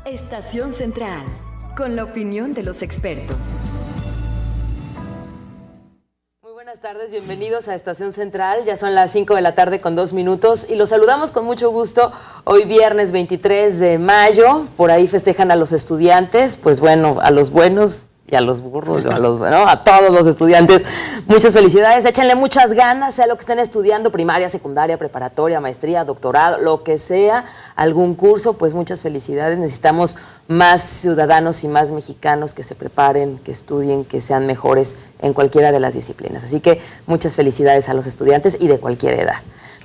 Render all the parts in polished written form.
Estación Central, con la opinión de los expertos. Buenas tardes, bienvenidos a Estación Central. Ya son las 5 de la tarde con 2 minutos y los saludamos con mucho gusto. Hoy viernes 23 de mayo, por ahí festejan a los estudiantes, pues bueno, a los buenos y a los burros, a todos los estudiantes. Muchas felicidades, échenle muchas ganas, sea lo que estén estudiando, primaria, secundaria, preparatoria, maestría, doctorado, lo que sea, algún curso, pues muchas felicidades. Necesitamos más ciudadanos y más mexicanos que se preparen, que estudien, que sean mejores en cualquiera de las disciplinas. Así que muchas felicidades a los estudiantes y de cualquier edad.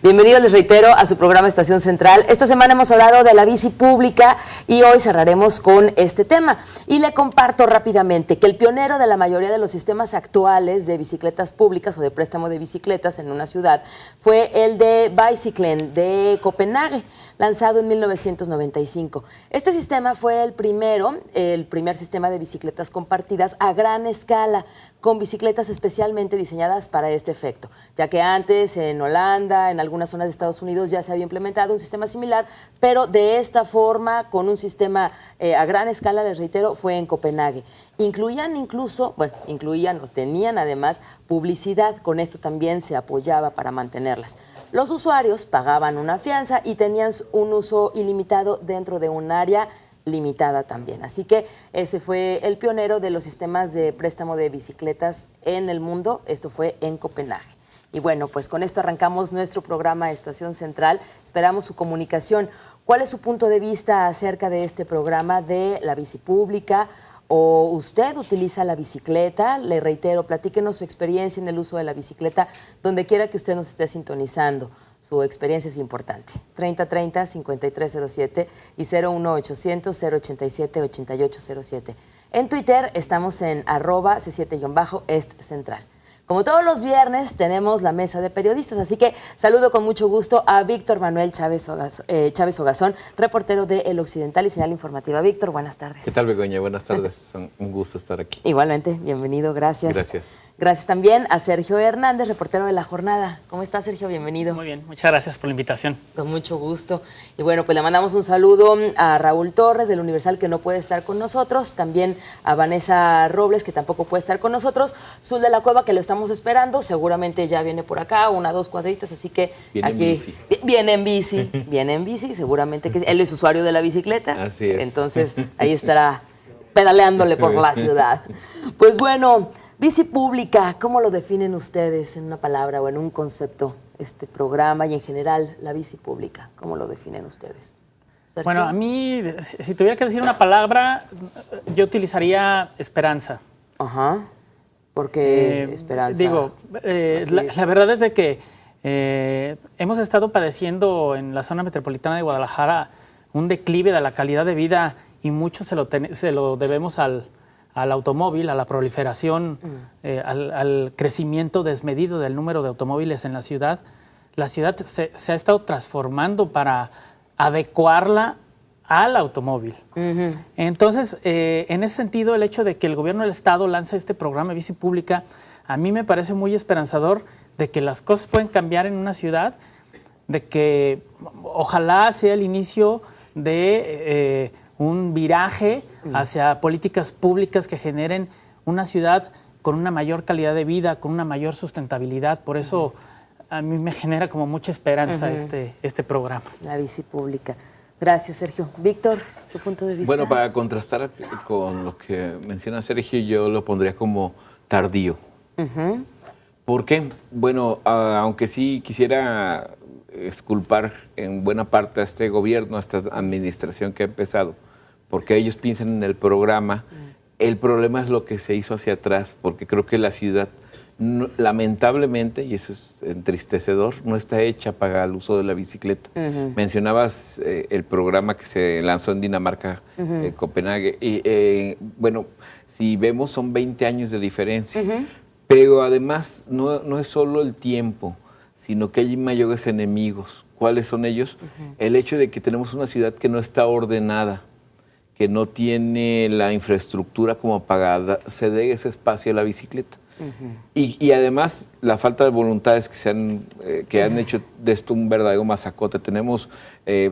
Bienvenidos, les reitero, a su programa Estación Central. Esta semana hemos hablado de la bici pública y hoy cerraremos con este tema. Y le comparto rápidamente que el pionero de la mayoría de los sistemas actuales de bicicletas públicas o de préstamo de bicicletas en una ciudad fue el de Bicyclen de Copenhague, lanzado en 1995. Este sistema fue el primer sistema de bicicletas compartidas a gran escala, con bicicletas especialmente diseñadas para este efecto, ya que antes en Holanda, en algunas zonas de Estados Unidos ya se había implementado un sistema similar, pero de esta forma, con un sistema a gran escala, les reitero, fue en Copenhague. Incluían o tenían además publicidad, con esto también se apoyaba para mantenerlas. Los usuarios pagaban una fianza y tenían un uso ilimitado dentro de un área limitada también. Así que ese fue el pionero de los sistemas de préstamo de bicicletas en el mundo. Esto fue en Copenhague. Y bueno, pues con esto arrancamos nuestro programa Estación Central. Esperamos su comunicación. ¿Cuál es su punto de vista acerca de este programa de la bici pública? ¿O usted utiliza la bicicleta? Le reitero, platíquenos su experiencia en el uso de la bicicleta, donde quiera que usted nos esté sintonizando. Su experiencia es importante. 3030-5307 y 01800-087-8807. En Twitter estamos en @C7-Est Central. Como todos los viernes, tenemos la mesa de periodistas, así que saludo con mucho gusto a Víctor Manuel Chávez Ogazón, reportero de El Occidental y Señal Informativa. Víctor, buenas tardes. ¿Qué tal, Begoña? Buenas tardes. Un gusto estar aquí. Igualmente, bienvenido, gracias. Gracias. Gracias también a Sergio Hernández, reportero de La Jornada. ¿Cómo estás, Sergio? Bienvenido. Muy bien, muchas gracias por la invitación. Con mucho gusto. Y bueno, pues le mandamos un saludo a Raúl Torres del Universal, que no puede estar con nosotros, también a Vanessa Robles, que tampoco puede estar con nosotros, Zul de la Cueva, que lo estamos esperando, seguramente ya viene por acá, 1 o 2 cuadritas, así que viene aquí viene en bici, seguramente que él es usuario de la bicicleta. Así es. Entonces ahí estará pedaleándole por la ciudad. Pues bueno, bici pública, ¿cómo lo definen ustedes en una palabra o en un concepto, este programa y en general la bici pública? ¿Cómo lo definen ustedes? Sergio. Bueno, a mí, si tuviera que decir una palabra, yo utilizaría esperanza. Ajá. ¿Por qué esperanza? Digo, la verdad es de que hemos estado padeciendo en la zona metropolitana de Guadalajara un declive de la calidad de vida y mucho se lo debemos al automóvil, a la proliferación, al crecimiento desmedido del número de automóviles en la ciudad. La ciudad se ha estado transformando para adecuarla al automóvil. Uh-huh. Entonces, en ese sentido, el hecho de que el gobierno del Estado lance este programa de bici pública, a mí me parece muy esperanzador de que las cosas pueden cambiar en una ciudad, de que ojalá sea el inicio de un viraje hacia políticas públicas que generen una ciudad con una mayor calidad de vida, con una mayor sustentabilidad. Por eso a mí me genera como mucha esperanza este programa. La bici pública. Gracias, Sergio. Víctor, ¿tu punto de vista? Bueno, para contrastar con lo que menciona Sergio, yo lo pondría como tardío. Uh-huh. ¿Por qué? Bueno, aunque sí quisiera exculpar en buena parte a este gobierno, a esta administración que ha empezado, porque ellos piensan en el programa. El problema es lo que se hizo hacia atrás, porque creo que la ciudad, lamentablemente, y eso es entristecedor, no está hecha para el uso de la bicicleta. Uh-huh. Mencionabas el programa que se lanzó en Dinamarca, uh-huh, Copenhague. Y bueno, si vemos son 20 años de diferencia. Uh-huh. Pero además no es solo el tiempo, sino que hay mayores enemigos. ¿Cuáles son ellos? Uh-huh. El hecho de que tenemos una ciudad que no está ordenada, que no tiene la infraestructura como para ceder ese espacio a la bicicleta. Y además la falta de voluntades que han hecho de esto un verdadero masacote. Tenemos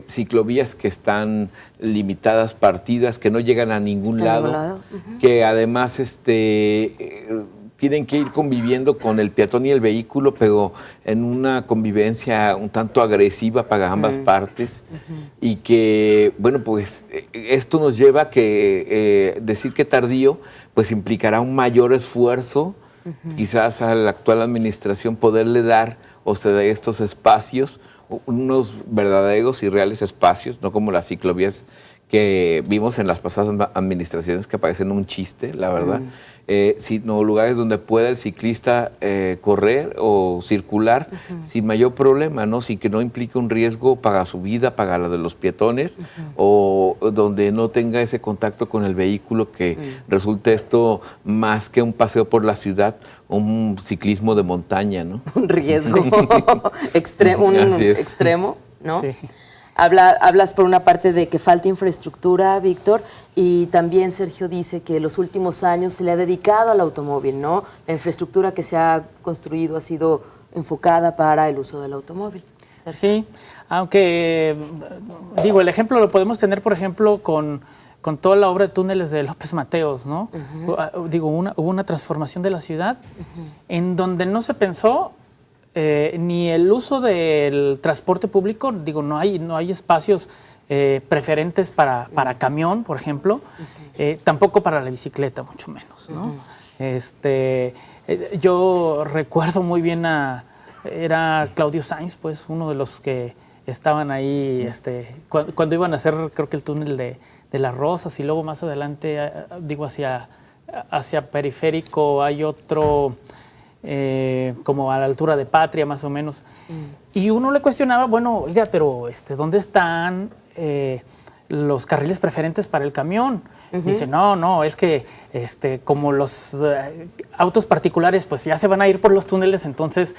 ciclovías que están limitadas, partidas, que no llegan a ningún lado, que además tienen que ir conviviendo con el peatón y el vehículo, pero en una convivencia un tanto agresiva para ambas partes, y que, bueno, pues esto nos lleva a que decir que tardío, pues implicará un mayor esfuerzo, quizás a la actual administración poderle dar o ceder estos espacios, unos verdaderos y reales espacios, no como las ciclovías que vimos en las pasadas administraciones que parecen un chiste, la verdad, sino lugares donde pueda el ciclista correr o circular sin mayor problema, ¿no? Sin que no implique un riesgo para su vida, para la de los peatones, o donde no tenga ese contacto con el vehículo, que resulte esto más que un paseo por la ciudad, un ciclismo de montaña, ¿no? Un riesgo extremo, ¿no? Sí. Hablas por una parte de que falta infraestructura, Víctor, y también Sergio dice que en los últimos años se le ha dedicado al automóvil, ¿no? La infraestructura que se ha construido ha sido enfocada para el uso del automóvil. Sergio. Sí, aunque, digo, el ejemplo lo podemos tener, por ejemplo, con toda la obra de túneles de López Mateos, ¿no? Digo, hubo una transformación de la ciudad en donde no se pensó ni el uso del transporte público, digo, no hay espacios preferentes para camión, por ejemplo, tampoco para la bicicleta, mucho menos, ¿no? Yo recuerdo muy bien era Claudio Sainz, pues, uno de los que estaban ahí cuando iban a hacer, creo que el túnel de Las Rosas, y luego más adelante, digo, hacia Periférico hay otro, como a la altura de Patria, más o menos. Y uno le cuestionaba, bueno, oiga, pero ¿dónde están los carriles preferentes para el camión? Dice, no, es que como los autos particulares pues ya se van a ir por los túneles, entonces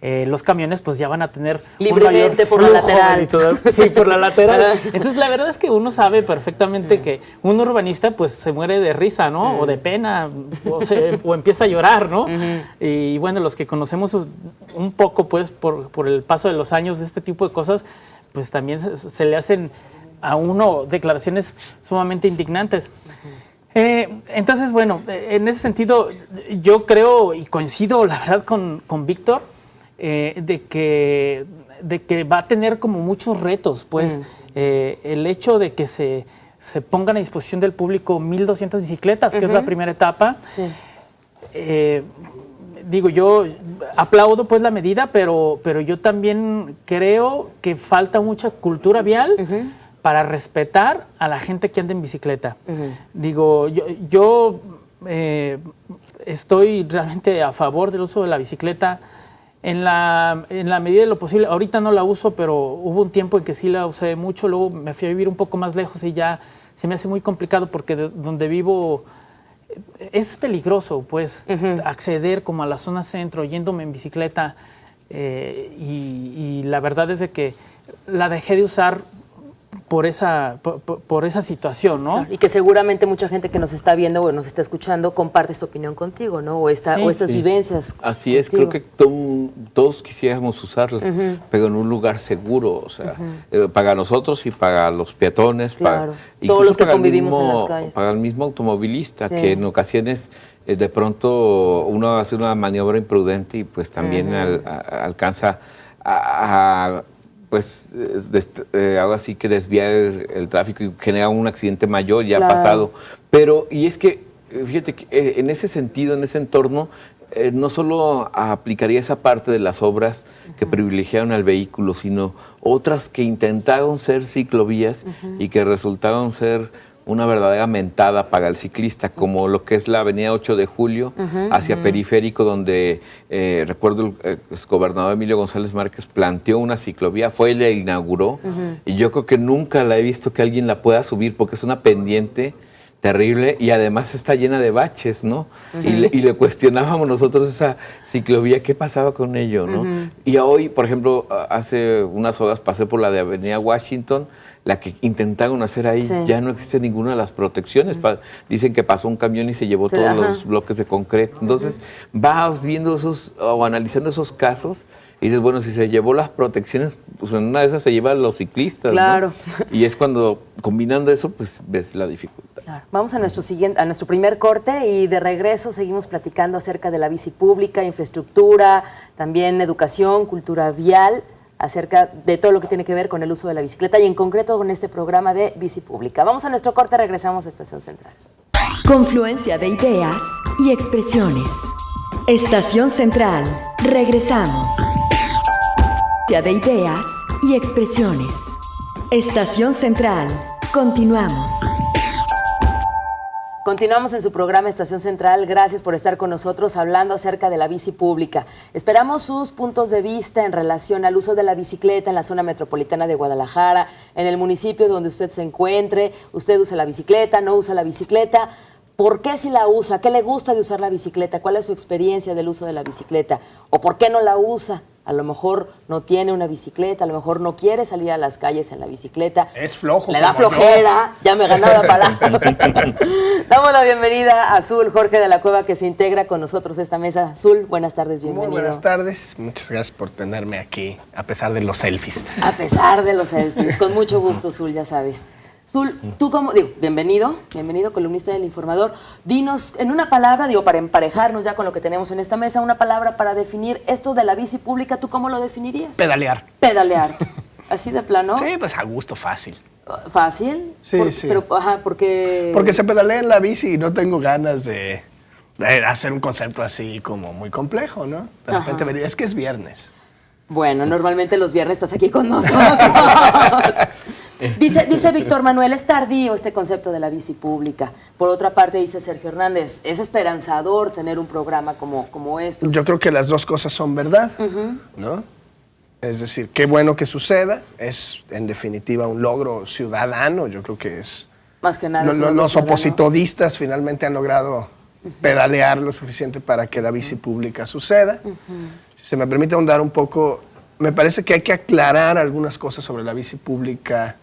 los camiones pues ya van a tener libremente por la lateral. Sí, por la lateral. Entonces la verdad es que uno sabe perfectamente que un urbanista pues se muere de risa, ¿no? O de pena, o empieza a llorar, ¿no? Y bueno, los que conocemos un poco pues por el paso de los años de este tipo de cosas, pues también se le hacen a uno declaraciones sumamente indignantes. Entonces, bueno, en ese sentido yo creo y coincido la verdad con Víctor, de que va a tener como muchos retos, pues el hecho de que se pongan a disposición del público 1,200 bicicletas, que es la primera etapa. Sí. Digo, yo aplaudo pues la medida, pero yo también creo que falta mucha cultura vial para respetar a la gente que anda en bicicleta. Digo, yo estoy realmente a favor del uso de la bicicleta en la medida de lo posible. Ahorita no la uso, pero hubo un tiempo en que sí la usé mucho. Luego me fui a vivir un poco más lejos y ya se me hace muy complicado porque donde vivo es peligroso, pues, acceder como a la zona centro yéndome en bicicleta, y la verdad es de que la dejé de usar por esa situación, ¿no? Y que seguramente mucha gente que nos está viendo o nos está escuchando comparte esta opinión contigo, ¿no? O estas vivencias. Así es, creo que todos quisiéramos usarla, pero en un lugar seguro, o sea, para nosotros y para los peatones, claro, todos los que convivimos en las calles. Para el mismo automovilista, que en ocasiones de pronto uno hace una maniobra imprudente y pues también alcanza a pues algo así que desviar el tráfico y genera un accidente mayor, ya ha pasado. Pero, y es que, fíjate, que en ese sentido, en ese entorno, no solo aplicaría esa parte de las obras que privilegiaron al vehículo, sino otras que intentaron ser ciclovías y que resultaron ser una verdadera mentada para el ciclista, como lo que es la avenida 8 de Julio hacia Periférico, donde recuerdo el gobernador Emilio González Márquez planteó una ciclovía, fue y la inauguró, y yo creo que nunca la he visto que alguien la pueda subir porque es una pendiente terrible, y además está llena de baches, ¿no? Y le cuestionábamos nosotros esa ciclovía, ¿qué pasaba con ello, no? Y hoy, por ejemplo, hace unas horas pasé por la de Avenida Washington, la que intentaron hacer ahí, ya no existe ninguna de las protecciones. Dicen que pasó un camión y se llevó todos los bloques de concreto. Entonces, vas viendo esos, o analizando esos casos, y dices, bueno, si se llevó las protecciones, pues en una de esas se llevan los ciclistas, Claro. ¿no? Y es cuando, combinando eso, pues ves la dificultad. Claro. Vamos a nuestro primer corte y de regreso seguimos platicando acerca de la bici pública, infraestructura, también educación, cultura vial, acerca de todo lo que tiene que ver con el uso de la bicicleta y en concreto con este programa de bici pública. Vamos a nuestro corte, regresamos a Estación Central. Confluencia de ideas y expresiones. Estación Central. Regresamos. De ideas y expresiones. Estación Central. Continuamos. Continuamos en su programa Estación Central. Gracias por estar con nosotros hablando acerca de la bici pública. Esperamos sus puntos de vista en relación al uso de la bicicleta en la zona metropolitana de Guadalajara, en el municipio donde usted se encuentre. ¿Usted usa la bicicleta? ¿No usa la bicicleta? ¿Por qué si la usa? ¿Qué le gusta de usar la bicicleta? ¿Cuál es su experiencia del uso de la bicicleta? ¿O por qué no la usa? A lo mejor no tiene una bicicleta, a lo mejor no quiere salir a las calles en la bicicleta. Es flojo. Le da flojera, ya me ganó la palabra. Damos la bienvenida a Azul, Jorge de la Cueva, que se integra con nosotros a esta mesa. Azul, buenas tardes, bienvenido. Muy buenas tardes, muchas gracias por tenerme aquí, a pesar de los selfies. A pesar de los selfies, con mucho gusto, Azul, ya sabes. Zul, tú como, bienvenido, columnista del Informador. Dinos en una palabra, para emparejarnos ya con lo que tenemos en esta mesa, una palabra para definir esto de la bici pública, ¿tú cómo lo definirías? Pedalear. Pedalear. ¿Así de plano? Sí, pues a gusto, fácil. ¿Fácil? Sí, sí. Pero, porque... Porque se pedalea en la bici y no tengo ganas de hacer un concepto así como muy complejo, ¿no? De repente vería, es que es viernes. Bueno, normalmente los viernes estás aquí con nosotros. Dice Víctor Manuel, es tardío este concepto de la bici pública. Por otra parte, dice Sergio Hernández, es esperanzador tener un programa como estos. Yo creo que las dos cosas son verdad, ¿no? Es decir, qué bueno que suceda, es en definitiva un logro ciudadano, yo creo que es... Más que nada. Los opositodistas finalmente han logrado pedalear lo suficiente para que la bici pública suceda. Si se me permite ahondar un poco, me parece que hay que aclarar algunas cosas sobre la bici pública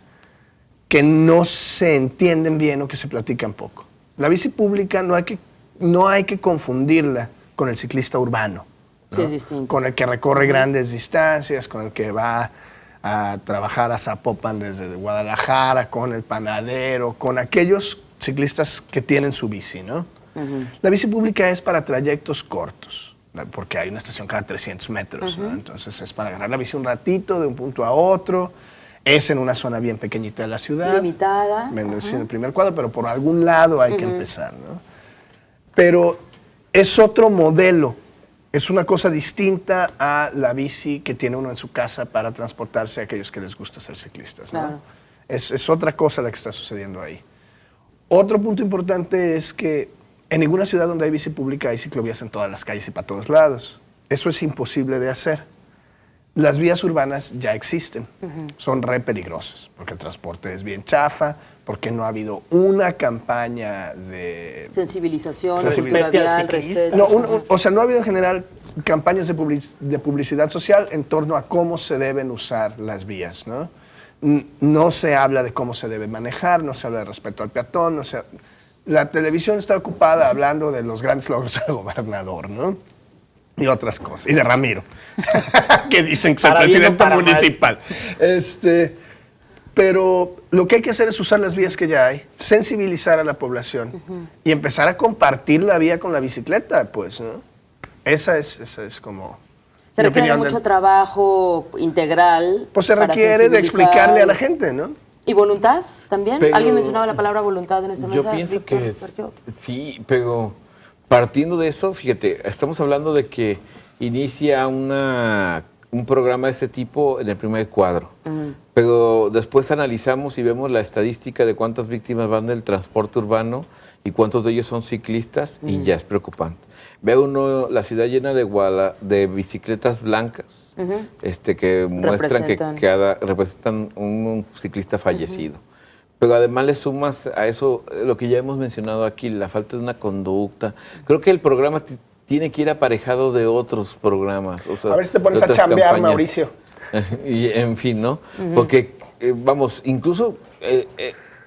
que no se entienden bien o que se platican poco. La bici pública no hay que confundirla con el ciclista urbano, ¿no? Sí, es distinto. Con el que recorre grandes distancias, con el que va a trabajar a Zapopan desde Guadalajara, con el panadero, con aquellos ciclistas que tienen su bici, ¿no? La bici pública es para trayectos cortos, porque hay una estación cada 300 metros, ¿no? Entonces es para agarrar la bici un ratito de un punto a otro. Es en una zona bien pequeñita de la ciudad. Limitada. En el primer cuadro, pero por algún lado hay que empezar, ¿no? Pero es otro modelo. Es una cosa distinta a la bici que tiene uno en su casa para transportarse a aquellos que les gusta ser ciclistas, ¿no? Claro. Es otra cosa la que está sucediendo ahí. Otro punto importante es que en ninguna ciudad donde hay bici pública hay ciclovías en todas las calles y para todos lados. Eso es imposible de hacer. Las vías urbanas ya existen, son re peligrosas, porque el transporte es bien chafa, porque no ha habido una campaña de... Sensibilización, Respete cultura al vial, ciclista. respeto. No, o sea, no ha habido en general campañas de publicidad social en torno a cómo se deben usar las vías, ¿no? No se habla de cómo se debe manejar, no se habla de respeto al peatón, no se... La televisión está ocupada hablando de los grandes logros del gobernador, ¿no? Y otras cosas. Y de Ramiro, que dicen que es el Para bien o presidente para mal. municipal. Pero lo que hay que hacer es usar las vías que ya hay, sensibilizar a la población y empezar a compartir la vía con la bicicleta, pues, ¿no? Esa es como... Se mi requiere opinión mucho trabajo integral. Pues se para requiere de sensibilizar. explicarle a la gente, ¿no? ¿Y voluntad también? Pero ¿Alguien mencionaba la palabra voluntad en esta Yo mesa? pienso Víctor, que Sergio. sí, pero partiendo de eso, fíjate, estamos hablando de que inicia un programa de este tipo en el primer cuadro, pero después analizamos y vemos la estadística de cuántas víctimas van del transporte urbano y cuántos de ellos son ciclistas y ya es preocupante. Ve uno la ciudad llena de bicicletas blancas que muestran que Representan. representan un ciclista fallecido. Pero además le sumas a eso lo que ya hemos mencionado aquí, la falta de una conducta. Creo que el programa tiene que ir aparejado de otros programas. O sea, A ver si te pones de a otras chambear, campañas. Mauricio. Y en fin, ¿no? Porque, vamos, incluso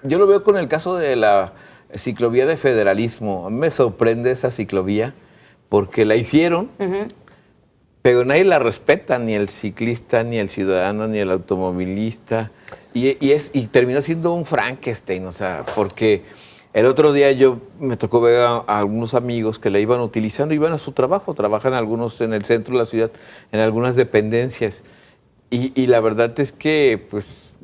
yo lo veo con el caso de la ciclovía de Federalismo. A mí me sorprende esa ciclovía porque la hicieron, pero nadie la respeta, ni el ciclista, ni el ciudadano, ni el automovilista. Y terminó siendo un Frankenstein, o sea, porque el otro día me tocó ver a algunos amigos que la iban utilizando, iban a su trabajo, trabajan algunos en el centro de la ciudad, en algunas dependencias. Y la verdad es que, pues,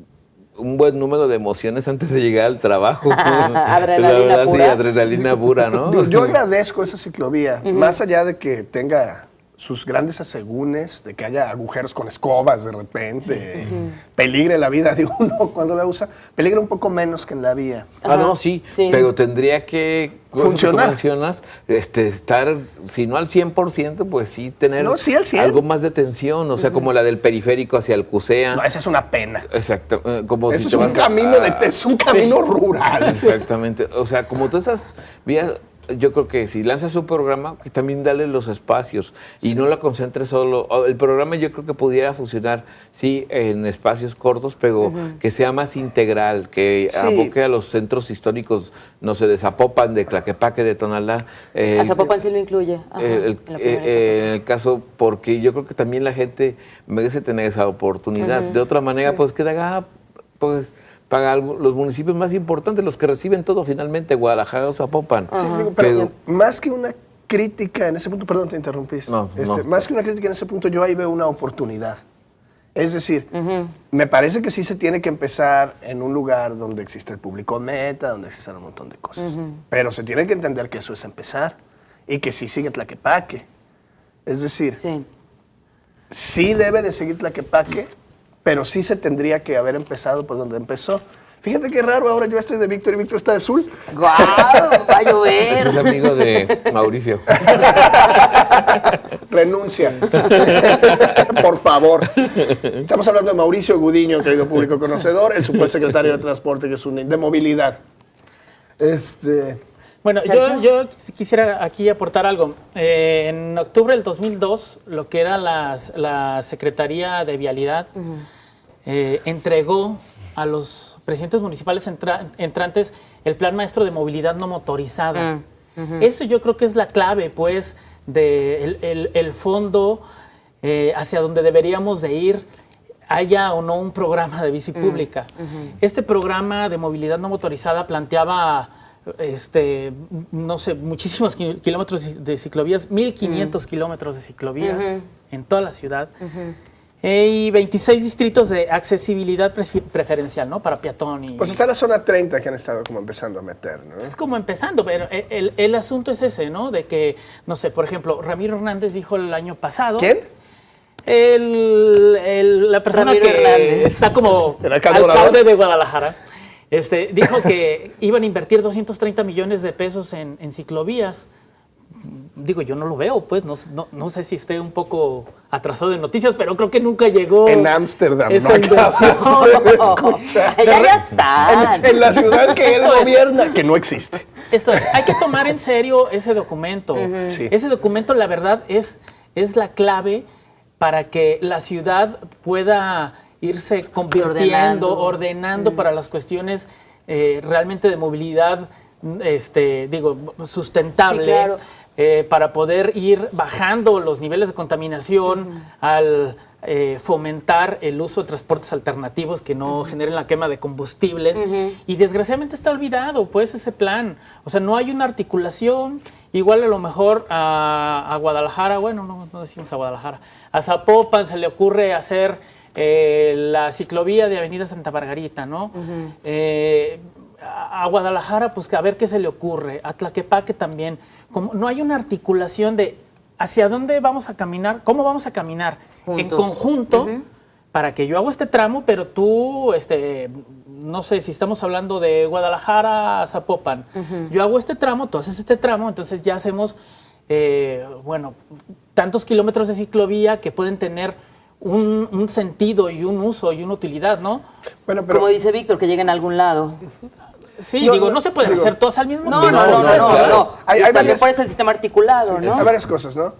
un buen número de emociones antes de llegar al trabajo. Adrenalina La verdad, pura. Sí, adrenalina pura, ¿no? Yo agradezco esa ciclovía, más allá de que tenga sus grandes asegúnes, de que haya agujeros con escobas de repente, peligre la vida de uno cuando la usa, peligra un poco menos que en la vía. No, sí, pero tendría que Funcionar. Tú mencionas, estar, si no al 100%, pues sí tener No, sí al 100. algo más de tensión, o sea, como la del periférico hacia el CUSEA. No, esa es una pena. Exacto, como Eso si es te un vas camino, es un camino rural. Exactamente, o sea, como todas esas vías, yo creo que si lanzas un programa, que también dale los espacios y no la concentres solo. El programa yo creo que pudiera funcionar, sí, en espacios cortos, pero que sea más integral, que aboque a los centros históricos, no sé, de Zapopan, de Tlaquepaque, de Tonalá. A Zapopan sí lo incluye. Ajá, en la primera En el caso, porque yo creo que también la gente merece tener esa oportunidad. De otra manera, pues queda, pues, para los municipios más importantes, los que reciben todo finalmente, Guadalajara o Zapopan. Sí, digo, pero más que una crítica en ese punto, perdón, te interrumpiste. No. Más que una crítica en ese punto, yo ahí veo una oportunidad. Es decir, me parece que sí se tiene que empezar en un lugar donde existe el público meta, donde existen un montón de cosas. Pero se tiene que entender que eso es empezar y que sí sigue Tlaquepaque. Es decir, sí debe de seguir Tlaquepaque, pero sí se tendría que haber empezado por donde empezó. Fíjate qué raro, ahora yo estoy de Víctor y Víctor está de Sul. ¡Guau! Va a llover. Ese es amigo de Mauricio. Renuncia. Por favor. Estamos hablando de Mauricio Gudiño, querido público conocedor, el subsecretario de Transporte, que es de movilidad. Bueno, Sergio. yo quisiera aquí aportar algo. En octubre del 2002, lo que era la Secretaría de Vialidad entregó a los presidentes municipales entrantes el Plan Maestro de Movilidad No Motorizada. Eso yo creo que es la clave, pues, el fondo hacia donde deberíamos de ir, haya o no un programa de bici pública. Este programa de movilidad no motorizada planteaba no sé, muchísimos kilómetros de ciclovías, 1,500 kilómetros de ciclovías en toda la ciudad. Y 26 distritos de accesibilidad preferencial, ¿no? Para peatón. Pues está la zona 30 que han estado como empezando a meter, ¿no? Es como empezando, pero el asunto es ese, ¿no? De que, no sé, por ejemplo, Ramiro Hernández dijo el año pasado... ¿Quién? La persona Ramiro que Hernández. está como ¿El alcalde alcalde de Guadalajara, dijo que iban a invertir 230 millones de pesos en ciclovías. Digo, yo no lo veo, pues, no sé si esté un poco atrasado en noticias, pero creo que nunca llegó. En Ámsterdam, esa no acabas inversión. de escuchar. Ya están. En la ciudad que él Esto es. gobierna, que no existe. Esto es, hay que tomar en serio ese documento. Sí. Ese documento, la verdad, es la clave para que la ciudad pueda irse convirtiendo, ordenando para las cuestiones realmente de movilidad, sustentable. Sí, claro. Para poder ir bajando los niveles de contaminación al fomentar el uso de transportes alternativos que no generen la quema de combustibles. Y desgraciadamente está olvidado, pues, ese plan. O sea, no hay una articulación. Igual a lo mejor a Guadalajara, bueno, no decimos a Guadalajara, a Zapopan se le ocurre hacer la ciclovía de Avenida Santa Margarita, ¿no? A Guadalajara, pues a ver qué se le ocurre. A Tlaquepaque también. Como no hay una articulación de hacia dónde vamos a caminar, cómo vamos a caminar juntos, en conjunto, para que yo hago este tramo, pero tú, no sé, si estamos hablando de Guadalajara a Zapopan, yo hago este tramo, tú haces este tramo, entonces ya hacemos, tantos kilómetros de ciclovía que pueden tener un sentido y un uso y una utilidad, ¿no? Bueno, pero Como dice Víctor, que lleguen a algún lado. Sí, Yo digo, no- no se pueden digo- hacer todas al mismo No, tiempo. no. Hay Y también varias- por eso el sistema articulado, ¿no? hay varias cosas, ¿no?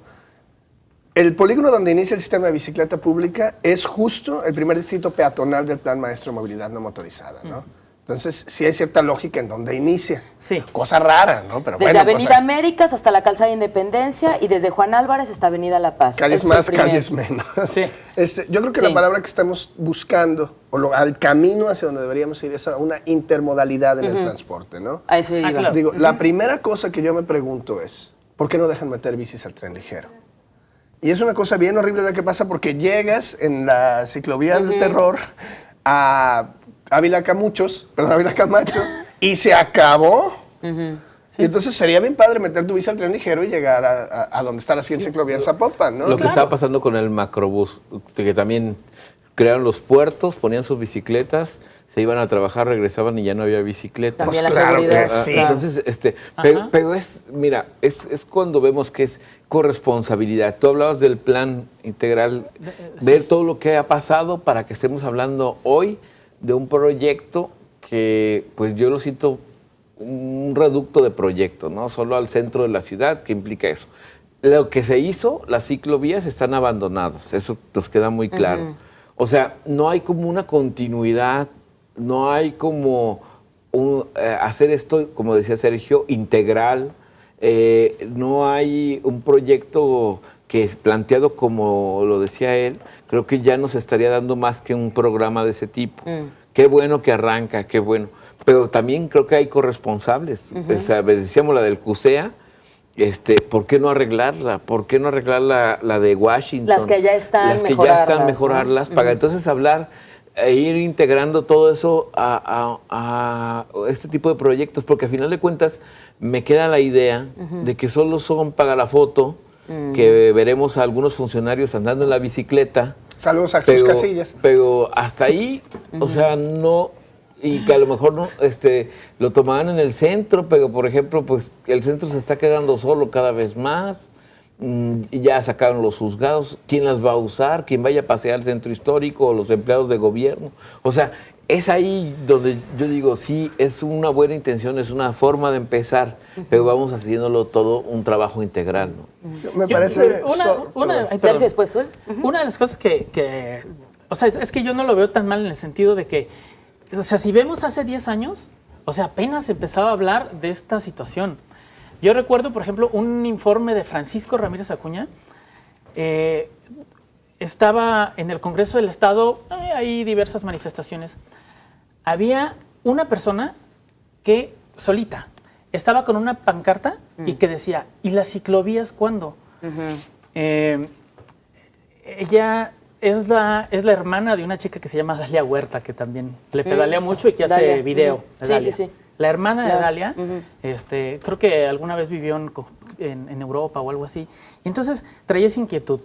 El polígono donde inicia el sistema de bicicleta pública es justo el primer distrito peatonal del Plan Maestro de Movilidad No Motorizada, ¿no? Entonces, sí hay cierta lógica en donde inicia. Sí. Cosa rara, ¿no? Pero Desde bueno, Avenida Américas hasta la Calzada de Independencia y desde Juan Álvarez hasta Avenida La Paz. calles Es el más, primer. calles menos. Sí. Yo creo que Sí. la palabra que estamos buscando, al camino hacia donde deberíamos ir, es a una intermodalidad en el transporte, ¿no? A eso iba. claro. Digo, la primera cosa que yo me pregunto es, ¿por qué no dejan meter bicis al tren ligero? Y es una cosa bien horrible la que pasa porque llegas en la ciclovía del terror a Ávila Camacho y se acabó. Y entonces sería bien padre meter tu bici al tren ligero y llegar a donde está la siguiente ciclovía en Zapopan, ¿no? Lo que estaba pasando con el macrobús, que también crearon los puertos, ponían sus bicicletas, se iban a trabajar, regresaban y ya no había bicicleta. También Pues la claro seguridad. que sí. Entonces, pero es, mira, es cuando vemos que es corresponsabilidad. Tú hablabas del plan integral, ver todo lo que ha pasado para que estemos hablando hoy de un proyecto que, pues yo lo siento un reducto de proyecto, ¿no? Solo al centro de la ciudad, que implica eso. Lo que se hizo, las ciclovías están abandonadas, eso nos queda muy claro. O sea, no hay como una continuidad, no hay como hacer esto, como decía Sergio, integral. No hay un proyecto que es planteado como lo decía él. Creo que ya nos estaría dando más que un programa de ese tipo. Qué bueno que arranca, qué bueno. Pero también creo que hay corresponsables. O sea, decíamos la del CUSEA. ¿Por qué no arreglarla? ¿Por qué no arreglar la de Washington? Las que ya están, Las que ya están, mejorarlas, mejorarlas. ¿no? Para entonces hablar e ir integrando todo eso a este tipo de proyectos. Porque al final de cuentas me queda la idea de que solo son para la foto, que veremos a algunos funcionarios andando en la bicicleta. Saludos a sus casillas. Pero hasta ahí, o sea, no... Y que a lo mejor no, lo tomarán en el centro, pero por ejemplo, pues el centro se está quedando solo cada vez más. Y ya sacaron los juzgados. ¿Quién las va a usar? ¿Quién vaya a pasear al centro histórico o los empleados de gobierno? O sea, es ahí donde yo digo, sí, es una buena intención, es una forma de empezar, pero vamos haciéndolo todo un trabajo integral, ¿no? Me parece... Sergio, después tú. Una de las cosas que o sea, es que yo no lo veo tan mal en el sentido de que, o sea, si vemos hace 10 años, o sea, apenas empezaba a hablar de esta situación. Yo recuerdo, por ejemplo, un informe de Francisco Ramírez Acuña. Estaba en el Congreso del Estado, hay diversas manifestaciones. Había una persona que, solita, estaba con una pancarta y que decía, ¿y las ciclovías cuándo? Ella es la hermana de una chica que se llama Dalia Huerta, que también le pedalea mucho y que hace Dalia. video. de Sí, Dalia. sí, sí. La hermana de Claro. Dalia, creo que alguna vez vivió en Europa o algo así. Y entonces traía esa inquietud.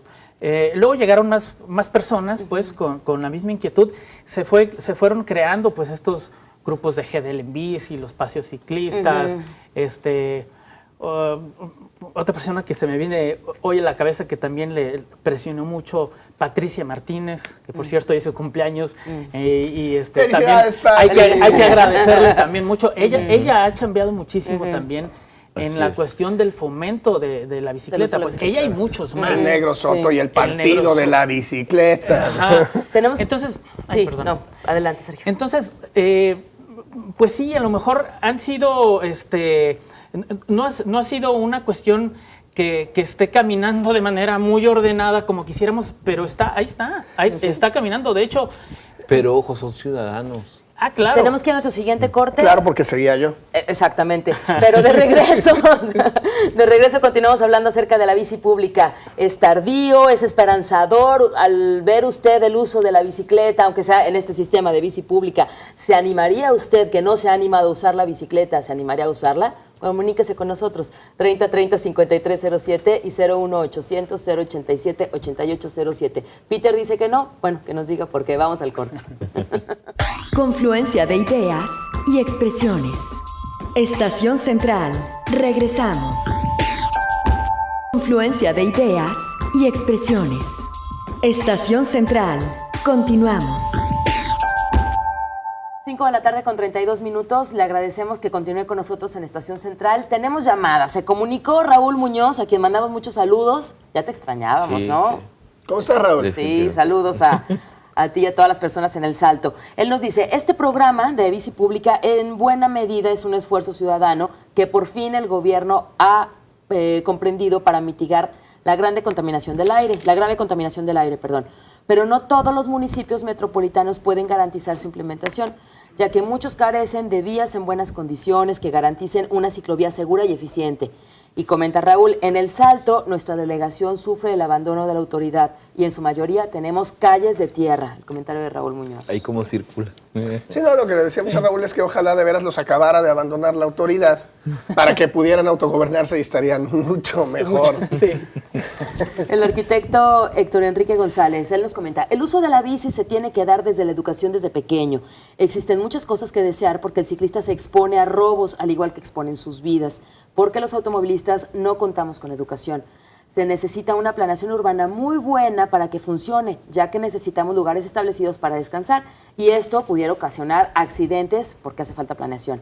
Luego llegaron más personas, pues, con la misma inquietud. Se fueron creando, pues, estos grupos de GDL en bici, los paseos ciclistas, otra persona que se me viene hoy a la cabeza que también le presionó mucho, Patricia Martínez, que por cierto hizo cumpleaños, y también Felicidades, hay Patri. que agradecerle también mucho. Ella ha chambeado muchísimo también en Así la es. cuestión del fomento de la bicicleta, la pues bicicleta. ella hay muchos más. El Negro Soto Sí. y el El partido Negro de Soto. la bicicleta. Ajá. Tenemos... Entonces, Sí, perdón. no, adelante, Sergio. Entonces, pues sí, a lo mejor han sido, no ha sido una cuestión que esté caminando de manera muy ordenada como quisiéramos, pero está caminando. De hecho, Pero ojo, son ciudadanos. claro. Tenemos que ir a nuestro siguiente corte. Claro, porque sería yo. Exactamente. Pero de regreso continuamos hablando acerca de la bici pública. ¿Es tardío? ¿Es esperanzador? Al ver usted el uso de la bicicleta, aunque sea en este sistema de bici pública, ¿se animaría usted que no se ha animado a usar la bicicleta? ¿Se animaría a usarla? Comuníquese con nosotros, 3030-5307 y 01800-087-8807. Peter dice que no, bueno, que nos diga por qué. Vamos al corte. Confluencia de ideas y expresiones. Estación Central. Regresamos. Confluencia de ideas y expresiones. Estación Central. Continuamos. 5 de la tarde con 32 minutos. Le agradecemos que continúe con nosotros en Estación Central. Tenemos llamadas. Se comunicó Raúl Muñoz, a quien mandamos muchos saludos. Ya te extrañábamos, Sí, ¿no? sí. ¿Cómo estás, Raúl? Sí, saludos a ti y a todas las personas en El Salto. Él nos dice, este programa de Bici Pública en buena medida es un esfuerzo ciudadano que por fin el gobierno ha comprendido para mitigar la grave contaminación del aire, pero no todos los municipios metropolitanos pueden garantizar su implementación, ya que muchos carecen de vías en buenas condiciones que garanticen una ciclovía segura y eficiente. Y comenta Raúl, en El Salto nuestra delegación sufre el abandono de la autoridad y en su mayoría tenemos calles de tierra. El comentario de Raúl Muñoz. Ahí cómo circula. Sí, no, lo que le decíamos a Raúl es que ojalá de veras los acabara de abandonar la autoridad para que pudieran autogobernarse y estarían mucho mejor. Sí. El arquitecto Héctor Enrique González, él nos comenta, el uso de la bici se tiene que dar desde la educación desde pequeño. Existen muchas cosas que desear porque el ciclista se expone a robos al igual que exponen sus vidas, porque los automovilistas no contamos con educación. Se necesita una planeación urbana muy buena para que funcione, ya que necesitamos lugares establecidos para descansar y esto pudiera ocasionar accidentes porque hace falta planeación.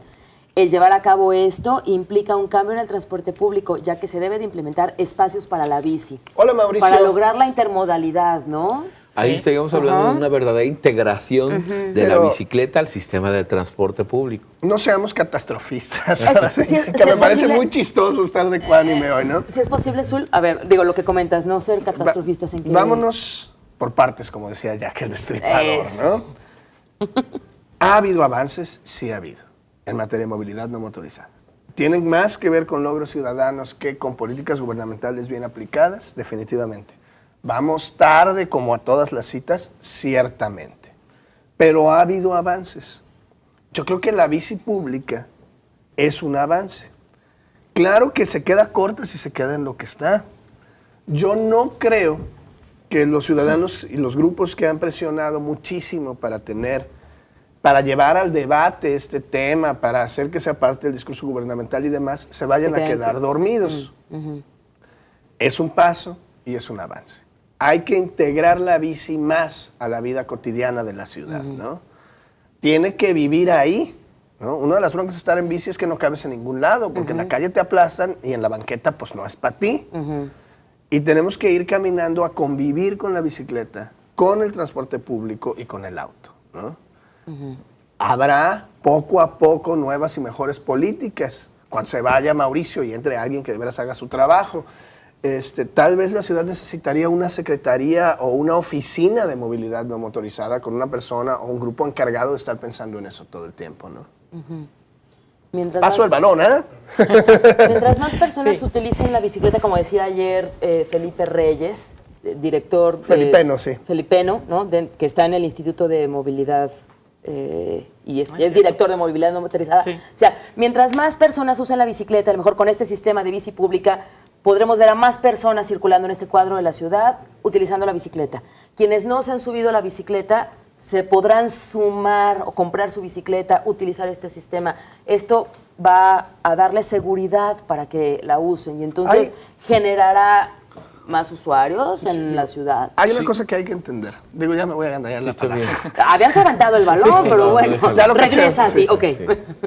El llevar a cabo esto implica un cambio en el transporte público, ya que se debe de implementar espacios para la bici. Hola, Mauricio. Para lograr la intermodalidad, ¿no? Ahí seguimos hablando de una verdadera integración de la Pero- bicicleta al sistema de transporte público. No seamos catastrofistas. Es- ahora sí, sí, que sí me es parece posible. muy chistoso estar de cuánime hoy, ¿no? Si es posible, Zul, a ver, digo lo que comentas, no ser catastrofistas en que... Vámonos por partes, como decía Jack el Destripador, Eso. ¿no? ¿Ha habido avances? Sí ha habido, en materia de movilidad no motorizada. ¿Tienen más que ver con logros ciudadanos que con políticas gubernamentales bien aplicadas? Definitivamente. ¿Vamos tarde como a todas las citas? Ciertamente. Pero ha habido avances. Yo creo que la bici pública es un avance. Claro que se queda corta si se queda en lo que está. Yo no creo que los ciudadanos y los grupos que han presionado muchísimo para llevar al debate este tema, para hacer que sea parte del discurso gubernamental y demás, se vayan Se a queden quedar con- dormidos. Es un paso y es un avance. Hay que integrar la bici más a la vida cotidiana de la ciudad, ¿no? Tiene que vivir ahí, ¿no? Una de las broncas de estar en bici es que no cabes en ningún lado, porque en la calle te aplastan y en la banqueta pues no es para ti. Y tenemos que ir caminando a convivir con la bicicleta, con el transporte público y con el auto, ¿no? Habrá poco a poco nuevas y mejores políticas. Cuando se vaya Mauricio y entre alguien que de veras haga su trabajo, tal vez la ciudad necesitaría una secretaría o una oficina de movilidad no motorizada con una persona o un grupo encargado de estar pensando en eso todo el tiempo, ¿no? Mientras Paso el más- balón, ¿eh? Mientras más personas Sí. utilicen la bicicleta, como decía ayer Felipe Reyes, director... Felipeno, sí. Felipeno, ¿no? Que está en el Instituto de Movilidad y es director de movilidad no motorizada. Sí. O sea, mientras más personas usen la bicicleta, a lo mejor con este sistema de bici pública, podremos ver a más personas circulando en este cuadro de la ciudad utilizando la bicicleta. Quienes no se han subido a la bicicleta se podrán sumar o comprar su bicicleta, utilizar este sistema. Esto va a darle seguridad para que la usen y entonces generará más usuarios en la ciudad. Hay una cosa que hay que entender. Digo, ya me voy a ganar la Está palabra. bien. Habías aventado el balón, pero no, bueno, déjalo. Ya lo caché, regresa a ti. sí, Ok.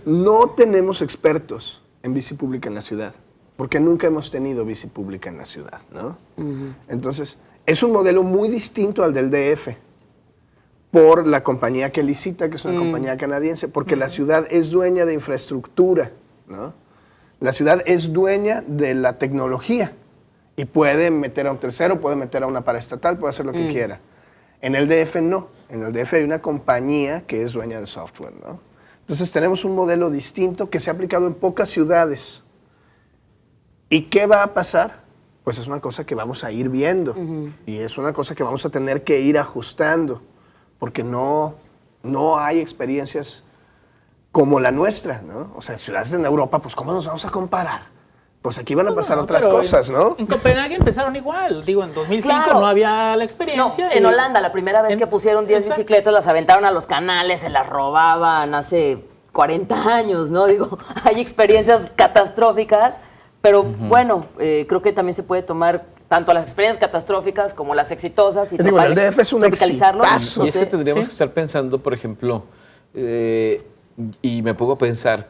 No tenemos expertos en bici pública en la ciudad, porque nunca hemos tenido bici pública en la ciudad, ¿no? Entonces, es un modelo muy distinto al del DF, por la compañía que licita, que es una compañía canadiense, porque la ciudad es dueña de infraestructura, ¿no? La ciudad es dueña de la tecnología y puede meter a un tercero, puede meter a una paraestatal, puede hacer lo que quiera. En el DF no. En el DF hay una compañía que es dueña del software, ¿no? Entonces tenemos un modelo distinto que se ha aplicado en pocas ciudades. ¿Y qué va a pasar? Pues es una cosa que vamos a ir viendo y es una cosa que vamos a tener que ir ajustando porque no hay experiencias como la nuestra, ¿no? O sea, ciudades en Europa, pues ¿cómo nos vamos a comparar? Pues aquí van a pasar otras pero cosas, ¿no? En Copenhague empezaron igual. Digo, en 2005 Claro. no había la No, experiencia. en y- Holanda, la primera vez que pusieron 10 Exacto. bicicletas, las aventaron a los canales, se las robaban hace 40 años, ¿no? Digo, hay experiencias catastróficas, pero bueno, creo que también se puede tomar tanto las experiencias catastróficas como las exitosas y Digo, el DF es un tropicalizarlo. exitazo. Y es que tendríamos Sí. que estar pensando, por ejemplo, y me pongo a pensar,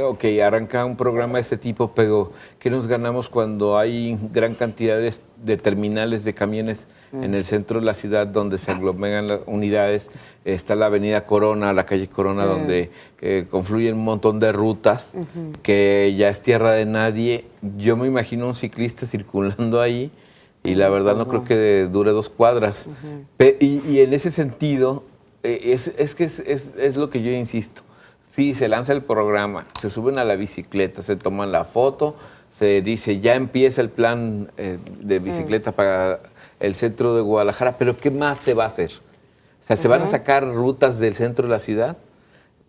ok, arranca un programa de este tipo, pero ¿qué nos ganamos cuando hay gran cantidad de terminales de camiones en el centro de la ciudad donde se aglomeran las unidades? Está la avenida Corona, la calle Corona, donde confluyen un montón de rutas, que ya es tierra de nadie. Yo me imagino un ciclista circulando ahí y la verdad no creo que dure 2 cuadras. Y en ese sentido, es lo que yo insisto. Sí, se lanza el programa, se suben a la bicicleta, se toman la foto, se dice ya empieza el plan de bicicleta para el centro de Guadalajara, pero ¿qué más se va a hacer? O sea, ¿se van a sacar rutas del centro de la ciudad?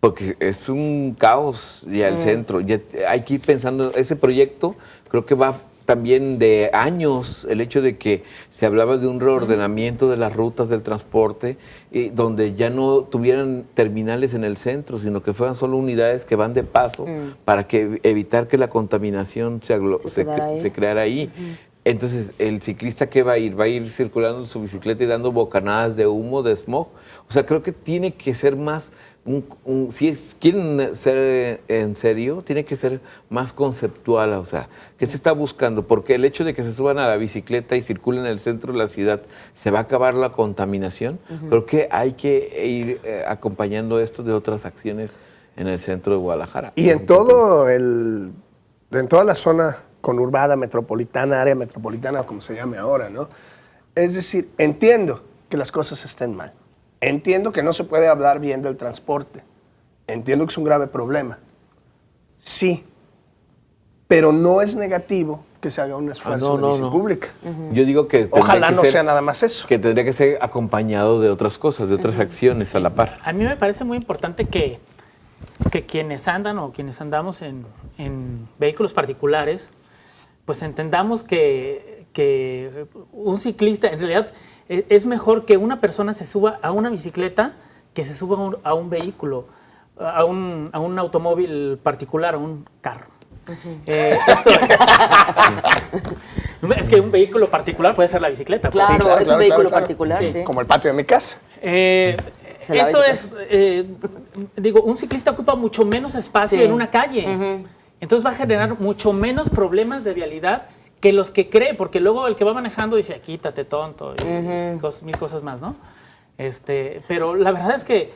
Porque es un caos ya el centro. Ya hay que ir pensando, ese proyecto creo que va también de años, el hecho de que se hablaba de un reordenamiento de las rutas del transporte, donde ya no tuvieran terminales en el centro, sino que fueran solo unidades que van de paso para evitar que la contaminación se creara ahí. Entonces, ¿el ciclista qué va a ir? ¿Va a ir circulando en su bicicleta y dando bocanadas de humo, de smog? O sea, creo que tiene que ser más, quieren ser en serio, tiene que ser más conceptual. O sea, ¿qué se está buscando? Porque el hecho de que se suban a la bicicleta y circulen en el centro de la ciudad, ¿se va a acabar la contaminación? Creo que hay que ir acompañando esto de otras acciones en el centro de Guadalajara. Y en toda la zona conurbada, metropolitana, área metropolitana, o como se llame ahora, ¿no? Es decir, entiendo que las cosas estén mal. Entiendo que no se puede hablar bien del transporte. Entiendo que es un grave problema. Sí, pero no es negativo que se haga un esfuerzo de bici pública. Yo digo que Ojalá no sea nada más eso. Que tendría que ser acompañado de otras cosas, de otras acciones a la par. A mí me parece muy importante que quienes andan o quienes andamos en vehículos particulares, pues entendamos que un ciclista, en realidad, es mejor que una persona se suba a una bicicleta que se suba a un vehículo, a un automóvil particular, a un carro. Esto es que un vehículo particular puede ser la bicicleta. pues. Claro, claro, es un claro, vehículo claro. particular, sí. Como el patio de mi casa. Esto es, digo, un ciclista ocupa mucho menos espacio Sí. en una calle. Entonces va a generar mucho menos problemas de vialidad que los que cree, porque luego el que va manejando dice, quítate tonto, y mil cosas más, ¿no? Pero la verdad es que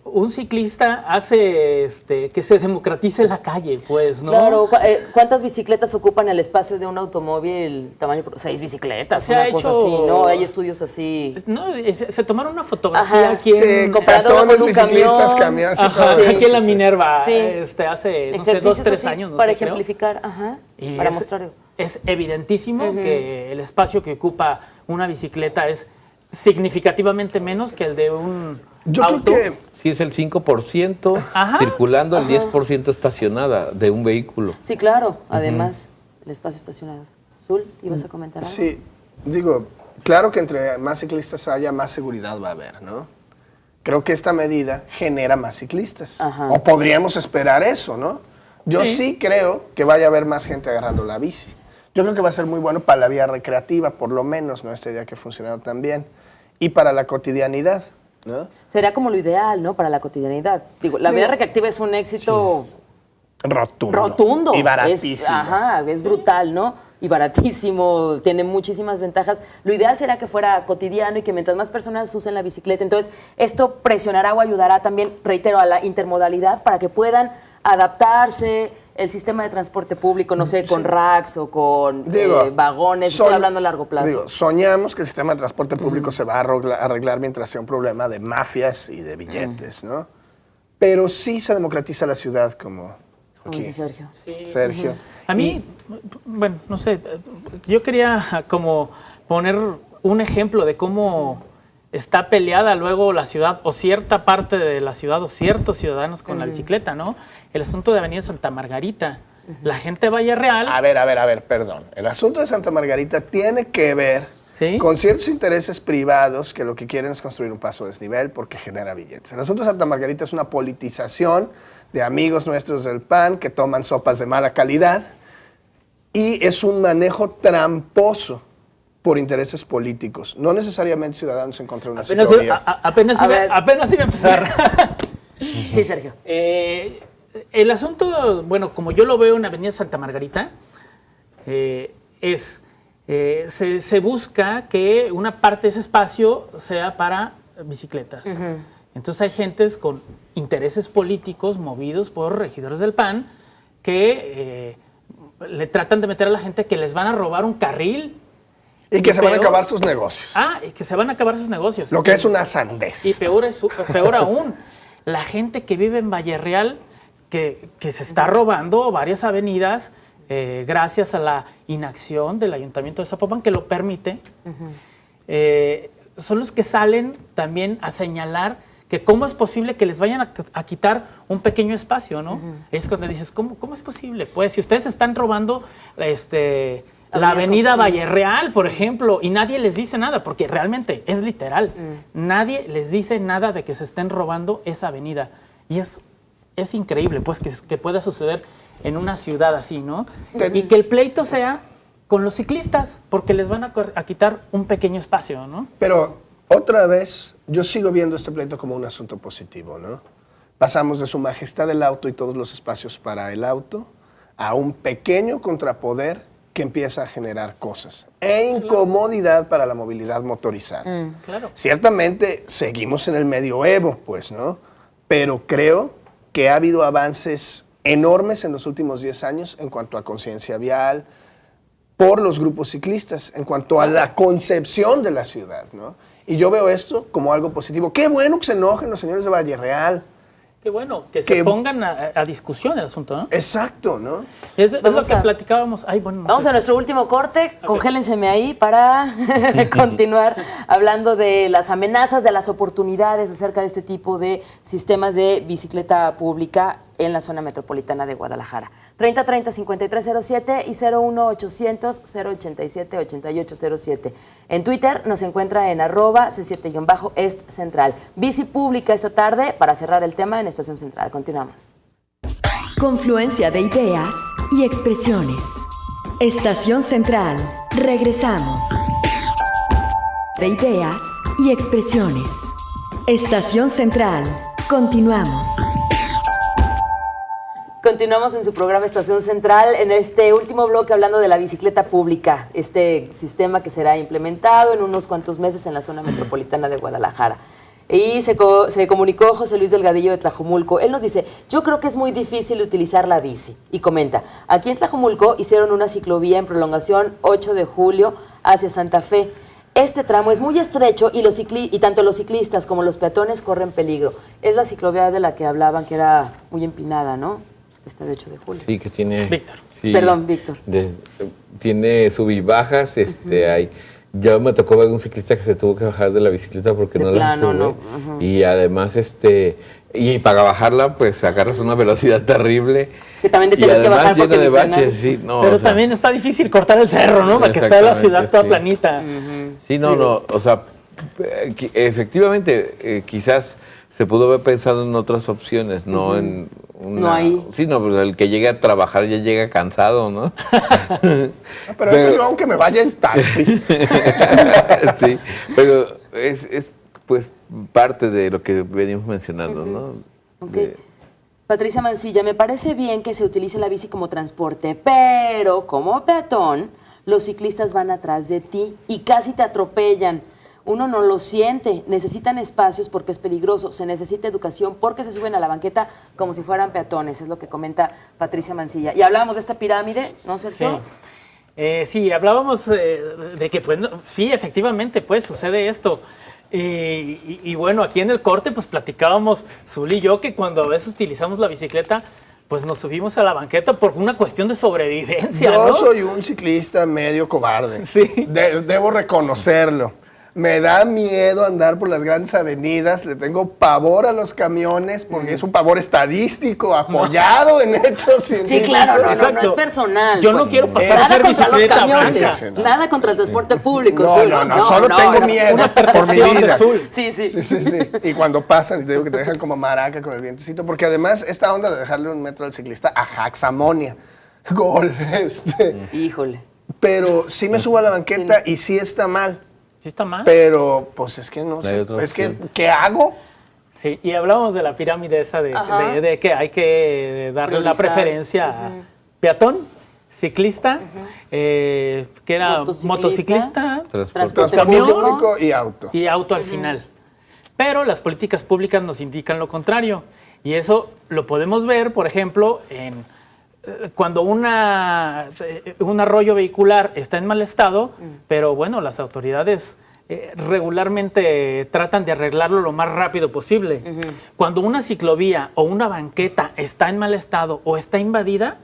un ciclista hace que se democratice la calle, pues, ¿no? Claro, ¿cuántas bicicletas ocupan el espacio de un automóvil tamaño? 6 bicicletas, Se una ha cosa hecho- así, ¿no? Hay estudios así. No, se tomaron una fotografía Ajá, aquí en, comparado peatones, con un biciclistas, camión. camiones, ajá, Sí, aquí en la sí, sí. Minerva, Sí. hace, no sé, Ejercicios 2, 3 así años, no para sé, creo. ejemplificar, ajá, Y para es- mostrar. Es evidentísimo que el espacio que ocupa una bicicleta es significativamente menos que el de un Yo auto. creo que Sí, es el 5% Ajá. circulando, el 10% estacionada de un vehículo. Sí, claro, además, el espacio estacionado. Zul, ¿ibas a comentar algo? sí, digo, claro que entre más ciclistas haya, más seguridad va a haber, ¿no? Creo que esta medida genera más ciclistas. Ajá. O podríamos esperar eso, ¿no? Yo sí creo que vaya a haber más gente agarrando la bici. Yo creo que va a ser muy bueno para la vía recreativa, por lo menos, ¿no? Esta idea que ha funcionado tan bien. Y para la cotidianidad, ¿no? Será como lo ideal, ¿no? Para la cotidianidad. Digo, la vida recreativa es un éxito rotundo. Y baratísimo. Es brutal, ¿no? Y baratísimo, tiene muchísimas ventajas. Lo ideal será que fuera cotidiano y que mientras más personas usen la bicicleta, entonces esto presionará o ayudará también, reitero, a la intermodalidad para que puedan adaptarse el sistema de transporte público, no sé, con racks o con vagones, estoy hablando a largo plazo. Digo, soñamos que el sistema de transporte público se va a arreglar mientras sea un problema de mafias y de billetes, ¿no? Pero sí se democratiza la ciudad, como Como dice Sergio. Sergio. A mí, bueno, no sé, yo quería como poner un ejemplo de cómo está peleada luego la ciudad o cierta parte de la ciudad o ciertos ciudadanos con la bicicleta, ¿no? El asunto de Avenida Santa Margarita. La gente de Valle Real... A ver, perdón. El asunto de Santa Margarita tiene que ver ¿Sí? con ciertos intereses privados que lo que quieren es construir un paso desnivel porque genera billetes. El asunto de Santa Margarita es una politización de amigos nuestros del PAN que toman sopas de mala calidad y es un manejo tramposo por intereses políticos, no necesariamente ciudadanos en contra de una Apenas, ciclovía. apenas iba a empezar. Sí, Sergio. El asunto, bueno, como yo lo veo en Avenida Santa Margarita, se busca que una parte de ese espacio sea para bicicletas. Entonces hay gentes con intereses políticos movidos por regidores del PAN que le tratan de meter a la gente que les van a robar un carril. Y que se van a peor- acabar sus negocios. Y que se van a acabar sus negocios. Lo que es una sandez. Y peor aún, la gente que vive en Valle Real, que se está robando varias avenidas gracias a la inacción del Ayuntamiento de Zapopan, que lo permite, son los que salen también a señalar que cómo es posible que les vayan a quitar un pequeño espacio, ¿no? Es cuando dices, ¿cómo es posible? Pues si ustedes están robando la avenida Valle Real, por ejemplo, y nadie les dice nada, porque realmente es literal. Nadie les dice nada de que se estén robando esa avenida. Y es increíble, pues, que pueda suceder en una ciudad así, ¿no? Y que el pleito sea con los ciclistas, porque les van a quitar un pequeño espacio, ¿no? Pero otra vez, yo sigo viendo este pleito como un asunto positivo, ¿no? Pasamos de su majestad el auto y todos los espacios para el auto a un pequeño contrapoder que empieza a generar cosas e incomodidad para la movilidad motorizada. Claro. Ciertamente seguimos en el medioevo, pues, ¿no? Pero creo que ha habido avances enormes en los últimos 10 años en cuanto a conciencia vial, por los grupos ciclistas, en cuanto a la concepción de la ciudad, ¿no? Y yo veo esto como algo positivo. Qué bueno que se enojen los señores de Valle Real. Qué bueno, que se pongan a discusión el asunto, ¿no? Exacto, ¿no? Es lo Vamos que a- platicábamos. Ay, bueno, no Vamos sé. a nuestro último corte, congélenseme ahí para continuar hablando de las amenazas, de las oportunidades acerca de este tipo de sistemas de bicicleta pública en la zona metropolitana de Guadalajara. 3030-5307 y 01800-087-8807. En Twitter nos encuentra en @C7-Est Central. Bici pública esta tarde para cerrar el tema en Estación Central. Continuamos. Confluencia de ideas y expresiones. Estación Central. Regresamos. De ideas y expresiones. Estación Central. Continuamos. Continuamos en su programa Estación Central, en este último bloque hablando de la bicicleta pública, este sistema que será implementado en unos cuantos meses en la zona metropolitana de Guadalajara. Y se comunicó José Luis Delgadillo de Tlajomulco. Él nos dice, yo creo que es muy difícil utilizar la bici. Y comenta, aquí en Tlajomulco hicieron una ciclovía en prolongación 8 de julio hacia Santa Fe. Este tramo es muy estrecho y tanto los ciclistas como los peatones corren peligro. Es la ciclovía de la que hablaban, que era muy empinada, ¿no? Esta de 8 de julio. Sí, que tiene... Víctor. sí, Perdón, Víctor. Tiene sub y bajas, ya me tocó ver un ciclista que se tuvo que bajar de la bicicleta porque De no la plano, sube. no. Y además, y para bajarla, pues agarras una velocidad terrible. Que también te Y tienes que además bajar porque llena de ni frenar. baches, sí. No, Pero o sea, también está difícil cortar el cerro, ¿no? Porque está la ciudad Exactamente, toda sí. planita. Sí, o sea, efectivamente, quizás se pudo haber pensado en otras opciones, no en una... No ahí. Sí, no, pues el que llega a trabajar ya llega cansado, ¿no? Pero eso yo aunque me vaya en taxi. Sí, pero es pues parte de lo que venimos mencionando, ¿no? Ok. Patricia Mancilla, me parece bien que se utilice la bici como transporte, pero como peatón, los ciclistas van atrás de ti y casi te atropellan. Uno no lo siente, necesitan espacios porque es peligroso, se necesita educación porque se suben a la banqueta como si fueran peatones, es lo que comenta Patricia Mancilla. Y hablábamos de esta pirámide, ¿no, Sergio? Sí. Sí, hablábamos de que, pues, sí, efectivamente, pues, sucede esto. Y bueno, aquí en el corte, pues, platicábamos, Zul y yo, que cuando a veces utilizamos la bicicleta, pues, nos subimos a la banqueta por una cuestión de sobrevivencia, Yo ¿no? soy un ciclista medio cobarde. Sí. Debo reconocerlo. Me da miedo andar por las grandes avenidas, le tengo pavor a los camiones porque es un pavor estadístico apoyado en hechos científicos. Sí, claro, no es Exacto. personal. Yo no quiero pasar a Nada hacer contra los bicicleta camiones, blanca. Sí, no. nada contra el transporte público. No, Zul. no, solo tengo miedo Una por mi percepción de vida. Zul. Sí, sí. Sí. Y cuando pasan, y te digo que te dejan como maraca con el vientecito, porque además esta onda de dejarle un metro al ciclista a Jaxamonia. Gol. Híjole. pero sí me subo a la banqueta y sí está mal. ¿Sí está mal? Pero, pues es que no No hay sé. otra Es que, opción. ¿qué hago? Sí, y hablábamos de la pirámide esa de que hay que darle la Priorizar. preferencia a peatón, ciclista, que era motociclista, Transporte camión público y auto. y auto al final. Pero las políticas públicas nos indican lo contrario. Y eso lo podemos ver, por ejemplo, en cuando un arroyo vehicular está en mal estado, pero bueno, las autoridades regularmente tratan de arreglarlo lo más rápido posible. Cuando una ciclovía o una banqueta está en mal estado o está invadida,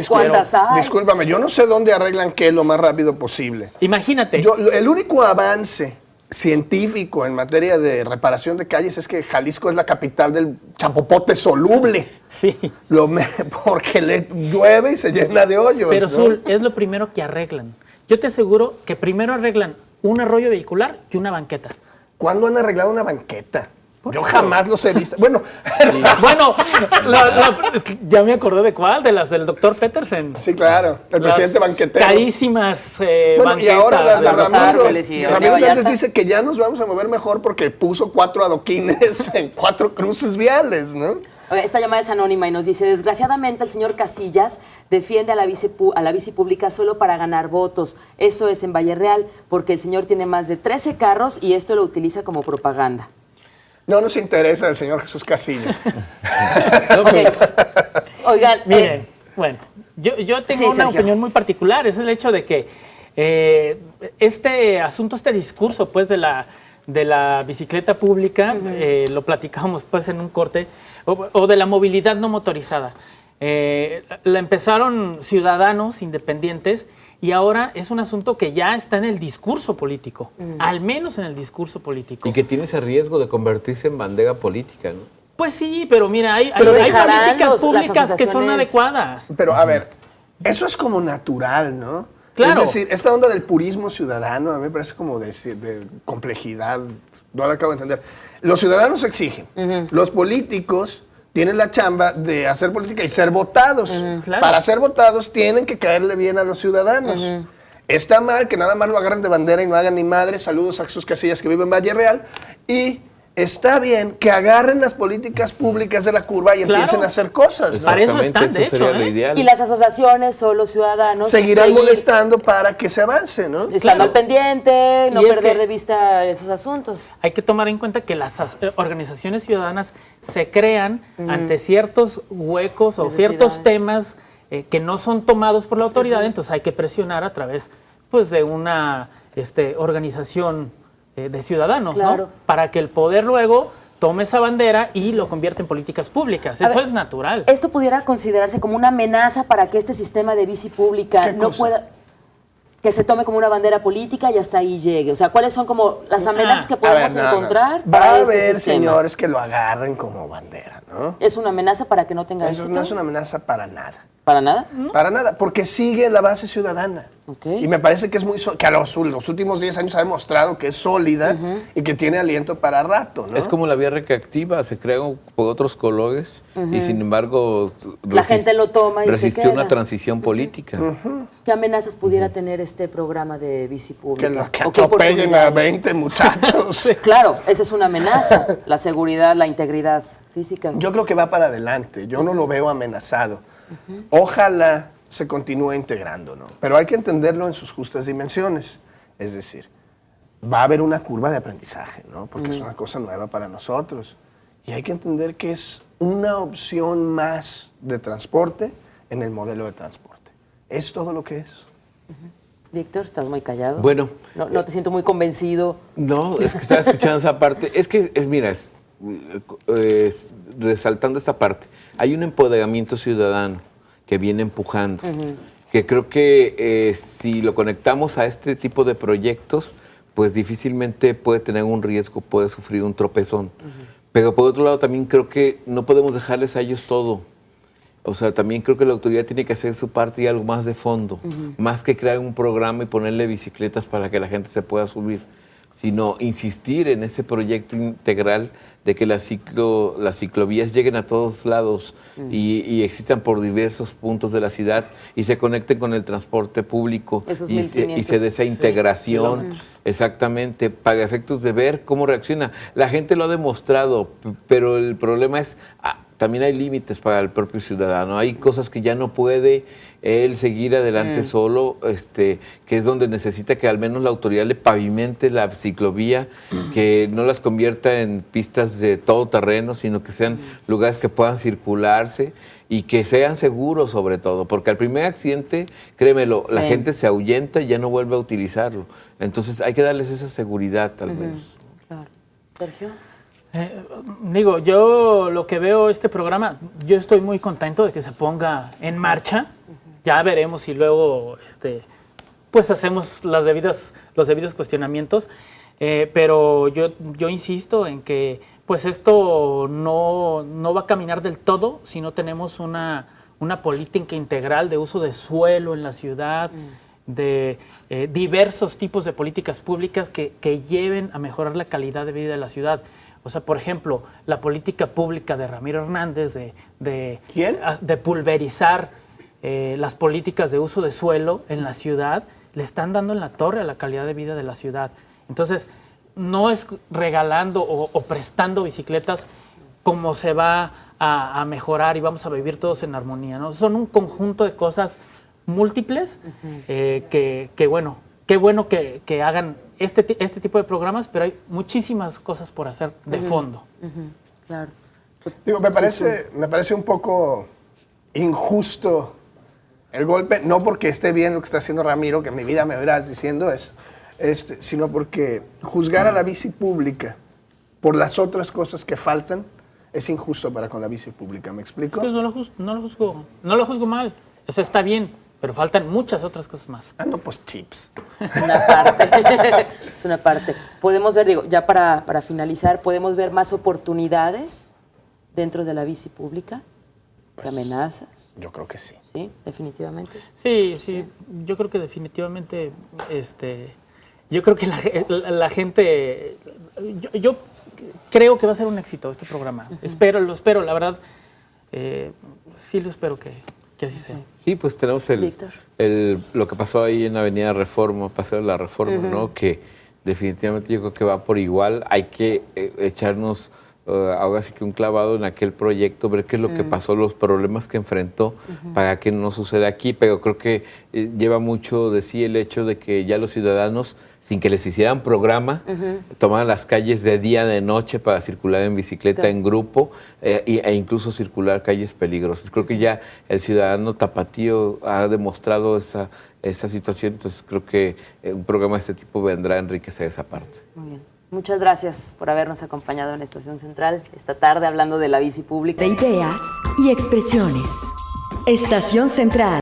¿Cuántas hay? Discúlpame, yo no sé dónde arreglan qué lo más rápido posible. imagínate. El único avance científico en materia de reparación de calles es que Jalisco es la capital del chapopote soluble. Sí, Porque le llueve y se llena de hoyos. pero ¿no? Zul, es lo primero que arreglan. Yo te aseguro que primero arreglan un arroyo vehicular y una banqueta. ¿Cuándo han arreglado una banqueta? Por Yo eso. jamás los he visto. Bueno, Bueno, es que ya me acordé de cuál, de las del doctor Petersen. sí, claro, el Las presidente banquetero. carísimas Bueno, banquetas. y ahora las de de los Ramiro. Árboles y Ramiro René Hernández Vallarta. dice que ya nos vamos a mover mejor porque puso 4 adoquines en 4 cruces viales, ¿no? Oye, esta llamada es anónima y nos dice, desgraciadamente el señor Casillas defiende a la bici pública solo para ganar votos. Esto es en Valle Real, porque el señor tiene más de 13 carros y esto lo utiliza como propaganda. No nos interesa el señor Jesús Casillas. Ok. Oigan, Miren, bueno, yo tengo sí, una Sergio. opinión muy particular, es el hecho de que este asunto, este discurso pues de la bicicleta pública, lo platicamos pues en un corte, o de la movilidad no motorizada. La empezaron ciudadanos independientes y ahora es un asunto que ya está en el discurso político, al menos en el discurso político. Y que tiene ese riesgo de convertirse en bandera política, ¿no? Pues sí, pero mira, hay Pero dejarán políticas las públicas que son asociaciones- adecuadas. Pero a ver, eso es como natural, ¿no? Claro. Es decir, esta onda del purismo ciudadano a mí me parece como de complejidad. No la acabo de entender. Los ciudadanos exigen. Los políticos tienen la chamba de hacer política y ser votados. Claro. Para ser votados tienen que caerle bien a los ciudadanos. Está mal que nada más lo agarren de bandera y no hagan ni madre. Saludos a Jesús Casillas que vive en Valle Real. Y está bien que agarren las políticas públicas de la curva y Claro. empiecen a hacer cosas, ¿no? Para eso Exactamente, están, de eso sería hecho, lo ¿eh? ideal. y las asociaciones o los ciudadanos Seguirán seguir molestando para que se avance, ¿no? estando Claro. al pendiente, no Y es perder que- de vista esos asuntos. Hay que tomar en cuenta que las organizaciones ciudadanas se crean ante ciertos huecos o ciertos Necesidades. temas que no son tomados por la autoridad, entonces hay que presionar a través pues, de una organización de ciudadanos, Claro. ¿no? Para que el poder luego tome esa bandera y lo convierta en políticas públicas. A Eso ver, es natural. ¿Esto pudiera considerarse como una amenaza para que este sistema de bici pública ¿Qué no cosa? pueda, que se tome como una bandera política y hasta ahí llegue? O sea, ¿cuáles son como las amenazas que A podemos ver, no, no. encontrar Va para a este haber sistema? señores que lo agarren como bandera, ¿no? ¿Es una amenaza para que no tenga Eso éxito? no es una amenaza para nada. ¿Para nada? Para nada, porque sigue la base ciudadana. Ok. Y me parece que es muy que a los últimos 10 años ha demostrado que es sólida y que tiene aliento para rato, ¿no? Es como la vía recreativa, se crean por otros colores y sin embargo La gente lo toma y se resistió queda. una transición política. ¿Qué amenazas pudiera tener este programa de bici que, pública? que ¿O qué atropellen a oportunidades? 20 muchachos. Claro, esa es una amenaza, la seguridad, la integridad física. Yo creo que va para adelante, yo no lo veo amenazado. Ojalá se continúe integrando, ¿no? Pero hay que entenderlo en sus justas dimensiones. Es decir, va a haber una curva de aprendizaje, ¿no? Porque es una cosa nueva para nosotros. Y hay que entender que es una opción más de transporte en el modelo de transporte. Es todo lo que es. Víctor, estás muy callado. Bueno, No te siento muy convencido. no, es que estaba escuchando esa parte. Es que, mira, resaltando esta parte, hay un empoderamiento ciudadano que viene empujando, que creo que si lo conectamos a este tipo de proyectos, pues difícilmente puede tener un riesgo, puede sufrir un tropezón. Pero por otro lado también creo que no podemos dejarles a ellos todo. O sea, también creo que la autoridad tiene que hacer su parte y algo más de fondo, más que crear un programa y ponerle bicicletas para que la gente se pueda subir. sino insistir en ese proyecto integral de que las ciclovías lleguen a todos lados y existan por diversos puntos de la ciudad y se conecten con el transporte público Esos y se dé esa integración, exactamente, para efectos de ver cómo reacciona. La gente lo ha demostrado, pero el problema es, también hay límites para el propio ciudadano, hay cosas que ya no puede él seguir adelante solo, que es donde necesita que al menos la autoridad le pavimente la ciclovía, que no las convierta en pistas de todo terreno, sino que sean lugares que puedan circularse y que sean seguros sobre todo, porque al primer accidente, créemelo, la gente se ahuyenta y ya no vuelve a utilizarlo. Entonces hay que darles esa seguridad al menos. Claro. Sergio. Digo, yo lo que veo este programa, yo estoy muy contento de que se ponga en marcha. Ya veremos si luego pues hacemos los debidos cuestionamientos. Pero yo insisto en que pues esto no va a caminar del todo si no tenemos una política integral de uso de suelo en la ciudad, de diversos tipos de políticas públicas que lleven a mejorar la calidad de vida de la ciudad. O sea, por ejemplo, la política pública de Ramiro Hernández de pulverizar las políticas de uso de suelo en la ciudad, le están dando en la torre a la calidad de vida de la ciudad. Entonces, no es regalando o prestando bicicletas como se va a mejorar y vamos a vivir todos en armonía, ¿no? Son un conjunto de cosas múltiples que bueno, qué bueno que hagan este tipo de programas, pero hay muchísimas cosas por hacer de fondo. Claro. Digo, me parece un poco injusto el golpe, no porque esté bien lo que está haciendo Ramiro, que en mi vida me verás diciendo eso, sino porque juzgar a la bici pública por las otras cosas que faltan es injusto para con la bici pública. ¿Me explico? Es que no lo juzgo mal. Eso está bien, pero faltan muchas otras cosas más. No, pues chips. Es una parte. Es una parte. Podemos ver, digo, ya para finalizar, ¿podemos ver más oportunidades dentro de la bici pública? ¿Qué amenazas? Yo creo que sí. Sí, definitivamente. Sí, yo creo que definitivamente, yo creo que la gente, yo creo que va a ser un éxito este programa. Lo espero, la verdad, sí lo espero que así sea. Sí, pues tenemos lo que pasó ahí en Avenida Reforma, Paseo de la Reforma, ¿no? Que definitivamente yo creo que va por igual. Hay que echarnos ahora sí que un clavado en aquel proyecto, ver qué es lo que pasó, los problemas que enfrentó para que no suceda aquí, pero creo que lleva mucho de sí el hecho de que ya los ciudadanos, sin que les hicieran programa, tomaban las calles de día, de noche para circular en bicicleta en grupo e incluso circular calles peligrosas. Creo que ya el ciudadano tapatío ha demostrado esa situación, entonces creo que un programa de este tipo vendrá a enriquecer esa parte. Muy bien. Muchas gracias por habernos acompañado en Estación Central esta tarde hablando de la bici pública. De ideas y expresiones. Estación Central.